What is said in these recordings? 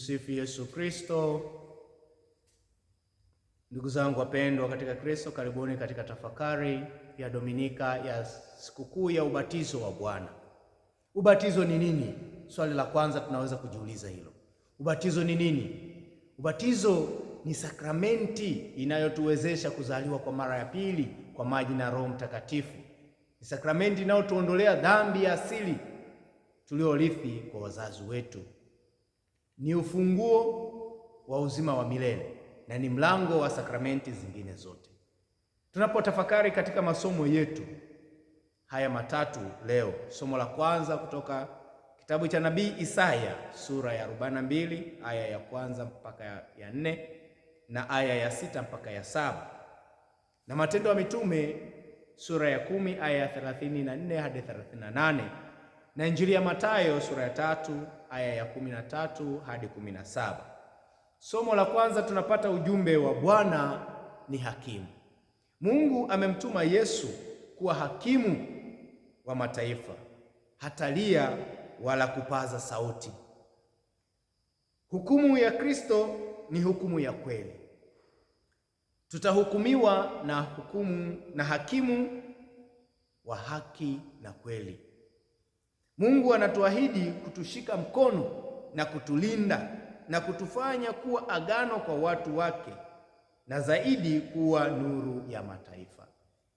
Tumsifu Yesu Kristo. Ndugu zangu wapendwa katika Kristo, karibuni katika tafakari ya Dominika ya sikukuu ya ubatizo wa Bwana. Ubatizo ni nini? Swali la kwanza tunaweza kujiuliza hilo. Ubatizo ni nini? Ubatizo ni sakramenti inayotuwezesha kuzaliwa kwa mara ya pili kwa maji na Roho Mtakatifu. Ni sakramenti inayotuondolea dhambi ya asili tuliorithi kwa wazazi wetu. Ni ufunguo wa uzima wa milele na ni mlango wa sakramenti zingine zote. Tunapotafakari katika masomo yetu haya matatu leo, somo la kwanza kutoka kitabu cha nabii Isaya sura ya 42 aya ya kwanza mpaka ya 4 na aya ya 6 mpaka ya 7, na Matendo ya Mitume sura ya 10 aya ya 34 hadi 38, na Injili ya Mathayo sura ya 3 aya ya 13 hadi 17. Somo la kwanza tunapata ujumbe wa Bwana ni hakimu. Mungu amemtuma Yesu kuwa hakimu wa mataifa, hatalia wala kupaza sauti. Hukumu ya Kristo ni hukumu ya kweli. Tutahukumiwa na hakimu wa haki na kweli. Mungu anatuahidi kutushika mkono na kutulinda na kutufanya kuwa agano kwa watu wake, na zaidi kuwa nuru ya mataifa.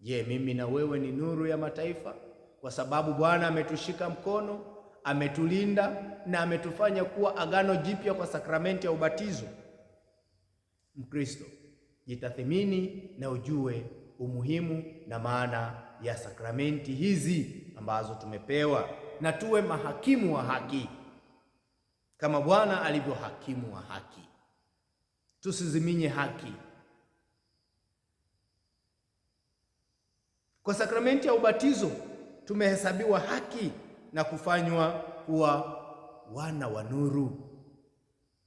Je, mimi na wewe ni nuru ya mataifa? Kwa sababu Bwana ametushika mkono, ametulinda na ametufanya kuwa agano jipya kwa sakramenti ya ubatizo. Mkristo, jitathimini na ujue umuhimu na maana ya sakramenti hizi ambazo tumepewa, na tuwe mahakimu wa haki kama Bwana alivyo hakimu wa haki. Tusiziminye haki. Kwa sakramenti ya ubatizo tumehesabiwa haki na kufanywa kuwa wana wa nuru.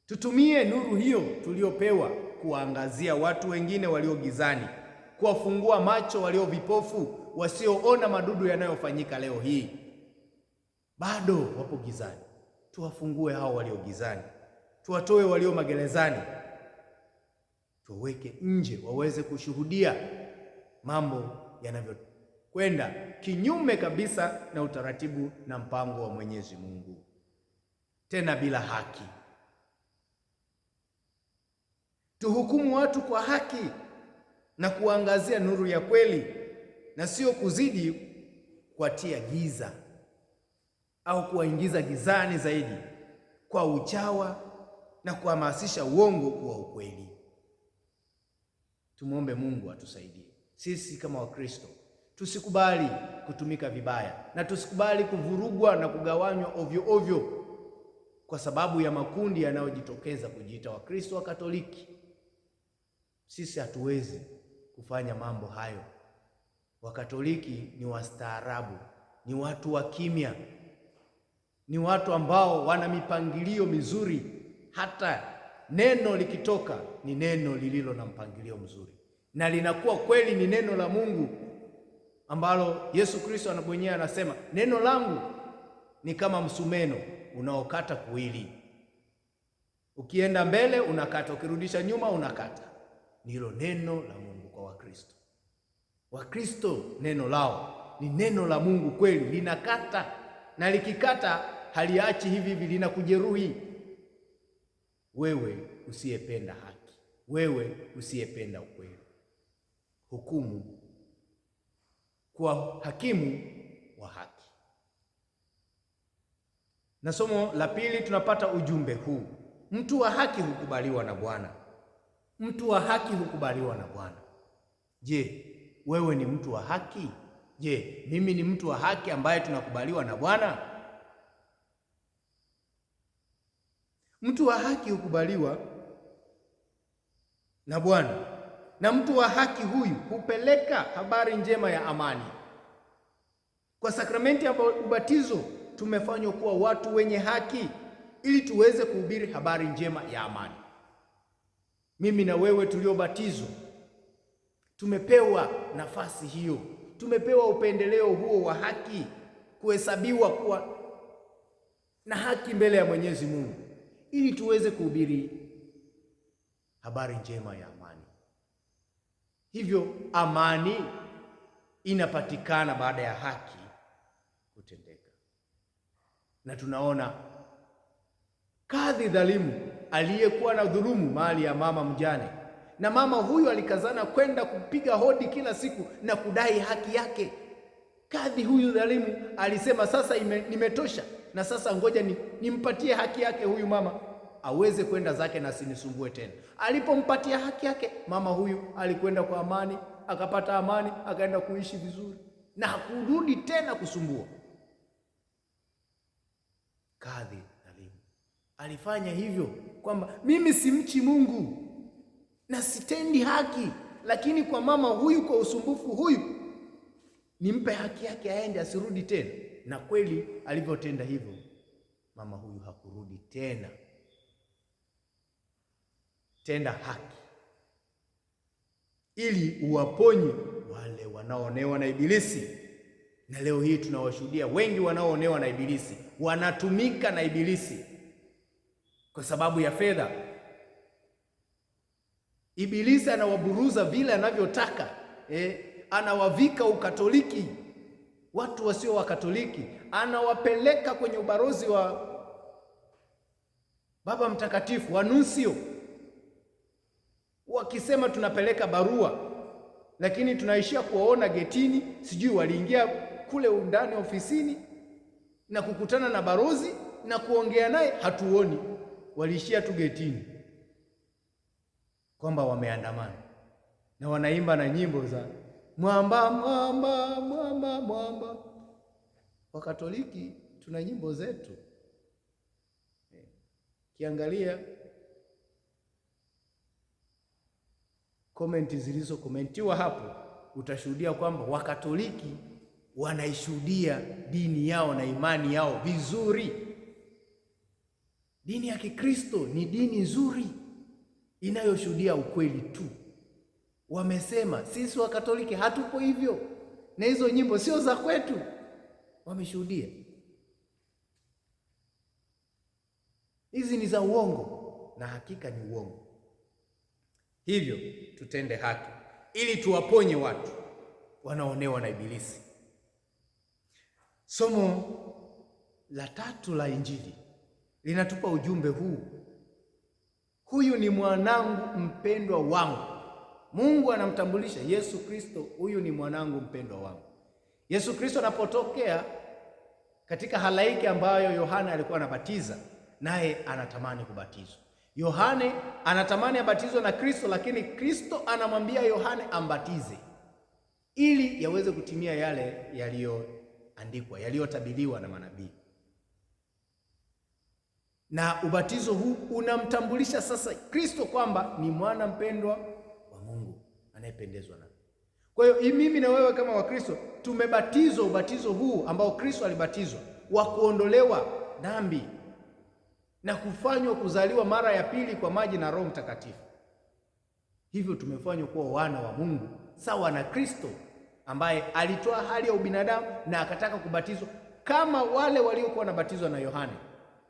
Tutumie nuru hiyo tuliopewa kuwaangazia watu wengine walio gizani, kuwafungua macho walio vipofu, wasioona madudu yanayofanyika leo hii. Bado wapo gizani. Tuwafungue hao walio gizani, tuwatoe walio magerezani, tuweke nje waweze kushuhudia mambo yanavyokwenda kinyume kabisa na utaratibu na mpango wa Mwenyezi Mungu, tena bila haki. Tuhukumu watu kwa haki na kuangazia nuru ya kweli, na sio kuzidi kuwatia giza au kuwaingiza gizani zaidi kwa uchawa na kuhamasisha uongo kuwa ukweli. Tumwombe Mungu atusaidie. Sisi kama Wakristo tusikubali kutumika vibaya na tusikubali kuvurugwa na kugawanywa ovyo ovyo kwa sababu ya makundi yanayojitokeza kujiita Wakristo wa Katoliki. Sisi hatuwezi kufanya mambo hayo. Wakatoliki ni wastaarabu, ni watu wa kimya, ni watu ambao wana mipangilio mizuri. Hata neno likitoka ni neno lililo na mpangilio mzuri, na linakuwa kweli ni neno la Mungu ambalo Yesu Kristo anabonyea, anasema neno langu ni kama msumeno unaokata kuwili. Ukienda mbele unakata, ukirudisha nyuma unakata. Ndilo neno la Mungu kwa Wakristo. Wakristo neno lao ni neno la Mungu kweli, linakata, na likikata haliachi hivi hivi, linakujeruhi wewe usiyependa haki, wewe usiyependa ukweli. Hukumu kwa hakimu wa haki. Na somo la pili tunapata ujumbe huu: mtu wa haki hukubaliwa na Bwana. Mtu wa haki hukubaliwa na Bwana. Je, wewe ni mtu wa haki? Je, mimi ni mtu wa haki ambaye tunakubaliwa na Bwana? Mtu wa haki hukubaliwa na Bwana, na mtu wa haki huyu hupeleka habari njema ya amani. Kwa sakramenti ya ubatizo tumefanywa kuwa watu wenye haki ili tuweze kuhubiri habari njema ya amani. Mimi na wewe tuliobatizwa tumepewa nafasi hiyo, tumepewa upendeleo huo wa haki, kuhesabiwa kuwa na haki mbele ya Mwenyezi Mungu. ili tuweze kuhubiri habari njema ya amani. Hivyo amani inapatikana baada ya haki kutendeka, na tunaona kadhi dhalimu aliyekuwa na dhulumu mali ya mama mjane, na mama huyu alikazana kwenda kupiga hodi kila siku na kudai haki yake. Kadhi huyu dhalimu alisema, sasa nimetosha, na sasa ngoja nimpatie haki yake huyu mama aweze kwenda zake na asinisumbue tena. Alipompatia haki yake, mama huyu alikwenda kwa amani, akapata amani, akaenda kuishi vizuri na hakurudi tena kusumbua. Kadhi dhalimu alifanya hivyo kwamba mimi simchi Mungu na sitendi haki, lakini kwa mama huyu, kwa usumbufu huyu, nimpe haki yake aende, asirudi tena. Na kweli alivyotenda hivyo, mama huyu hakurudi tena. Tenda haki ili uwaponye wale wanaoonewa na Ibilisi. Na leo hii tunawashuhudia wengi wanaoonewa na Ibilisi, wanatumika na Ibilisi kwa sababu ya fedha. Ibilisi anawaburuza vile anavyotaka, anawavika ukatoliki watu wasio wa Katoliki, anawapeleka kwenye ubarozi wa Baba Mtakatifu, wanusio, wakisema tunapeleka barua, lakini tunaishia kuwaona getini. Sijui waliingia kule undani ofisini na kukutana na barozi na kuongea naye, hatuoni. Waliishia tu getini kwamba wameandamana na wanaimba na nyimbo za mwamba mwamba mwamba mwamba. Wakatoliki tuna nyimbo zetu. Kiangalia komenti zilizokomentiwa hapo, utashuhudia kwamba Wakatoliki wanaishuhudia dini yao na imani yao vizuri. Dini ya Kikristo ni dini nzuri inayoshuhudia ukweli tu. Wamesema sisi Wakatoliki hatupo hivyo, na hizo nyimbo sio za kwetu. Wameshuhudia hizi ni za uongo, na hakika ni uongo. Hivyo tutende haki ili tuwaponye watu wanaonewa na Ibilisi. Somo la 3 la Injili linatupa ujumbe huu: huyu ni mwanangu mpendwa wangu. Mungu anamtambulisha Yesu Kristo, huyu ni mwanangu mpendwa wangu. Yesu Kristo anapotokea katika halaiki ambayo Yohana alikuwa anabatiza, naye anatamani kubatizwa. Yohane anatamani abatizwe na Kristo, lakini Kristo anamwambia Yohane ambatize ili yaweze kutimia yale yaliyoandikwa, yaliyotabiriwa na manabii. Na ubatizo huu unamtambulisha sasa Kristo kwamba ni mwana mpendwa wa Mungu anayependezwa naye. Kwa hiyo mimi na wewe kama Wakristo tumebatizwa ubatizo huu ambao Kristo alibatizwa, wa kuondolewa dhambi na kufanywa kuzaliwa mara ya pili kwa maji na Roho Mtakatifu. Hivyo tumefanywa kuwa wana wa Mungu sawa na Kristo ambaye alitoa hali ya ubinadamu na akataka kubatizwa kama wale waliokuwa wanabatizwa na Yohane,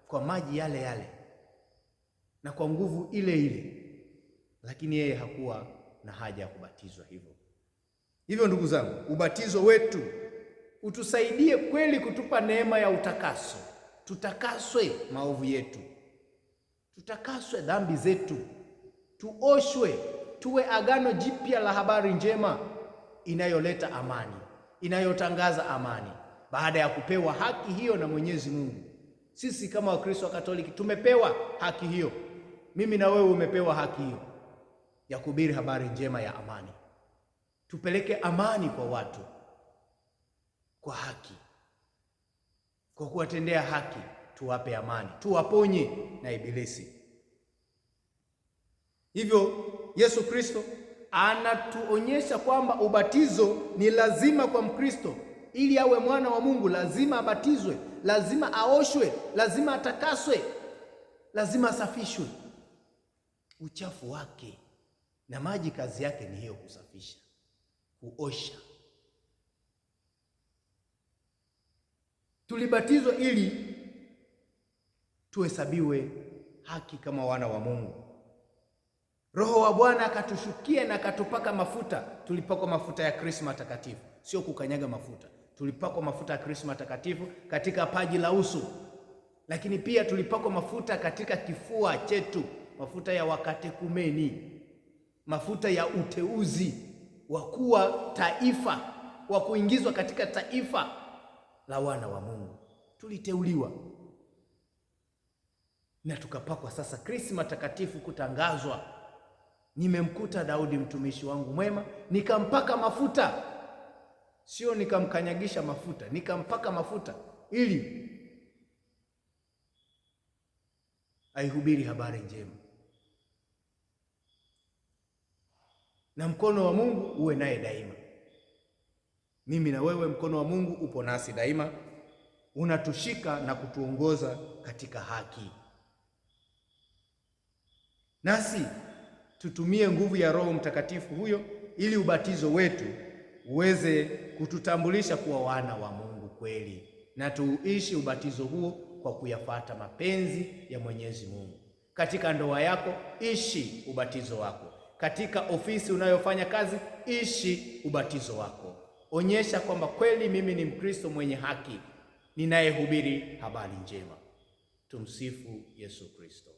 kwa maji yale yale na kwa nguvu ile ile, lakini yeye hakuwa na haja ya kubatizwa hivyo. Hivyo ndugu zangu, ubatizo wetu utusaidie kweli kutupa neema ya utakaso. Tutakaswe maovu yetu, tutakaswe dhambi zetu, tuoshwe, tuwe agano jipya la habari njema inayoleta amani, inayotangaza amani, baada ya kupewa haki hiyo na Mwenyezi Mungu. Sisi kama Wakristo wa Katoliki tumepewa haki hiyo. Mimi na wewe umepewa haki hiyo ya kuhubiri habari njema ya amani. Tupeleke amani kwa watu kwa haki, kwa kuwatendea haki, tuwape amani, tuwaponye na Ibilisi. Hivyo Yesu Kristo anatuonyesha kwamba ubatizo ni lazima kwa Mkristo. Ili awe mwana wa Mungu lazima abatizwe, lazima aoshwe, lazima atakaswe, lazima asafishwe uchafu wake, na maji kazi yake ni hiyo, kusafisha, kuosha. Tulibatizwa ili tuhesabiwe haki kama wana wa Mungu. Roho wa Bwana akatushukia na akatupaka mafuta. Tulipakwa mafuta ya Krisma takatifu, sio kukanyaga mafuta. Tulipakwa mafuta ya Krisma takatifu katika paji la uso, lakini pia tulipakwa mafuta katika kifua chetu, mafuta ya wakatekumeni, mafuta ya uteuzi wa kuwa taifa, wa kuingizwa katika taifa la wana wa Mungu. Tuliteuliwa na tukapakwa sasa Krisma takatifu kutangazwa. Nimemkuta Daudi mtumishi wangu mwema, nikampaka mafuta, sio nikamkanyagisha mafuta, nikampaka mafuta ili aihubiri habari njema. Na mkono wa Mungu uwe naye daima. Mimi na wewe, mkono wa Mungu upo nasi daima, unatushika na kutuongoza katika haki. Nasi tutumie nguvu ya Roho Mtakatifu huyo ili ubatizo wetu uweze kututambulisha kuwa wana wa Mungu kweli, na tuishi ubatizo huo kwa kuyafuata mapenzi ya Mwenyezi Mungu. Katika ndoa yako, ishi ubatizo wako. Katika ofisi unayofanya kazi, ishi ubatizo wako. Onyesha kwamba kweli mimi ni Mkristo mwenye haki ninayehubiri habari njema. Tumsifu Yesu Kristo.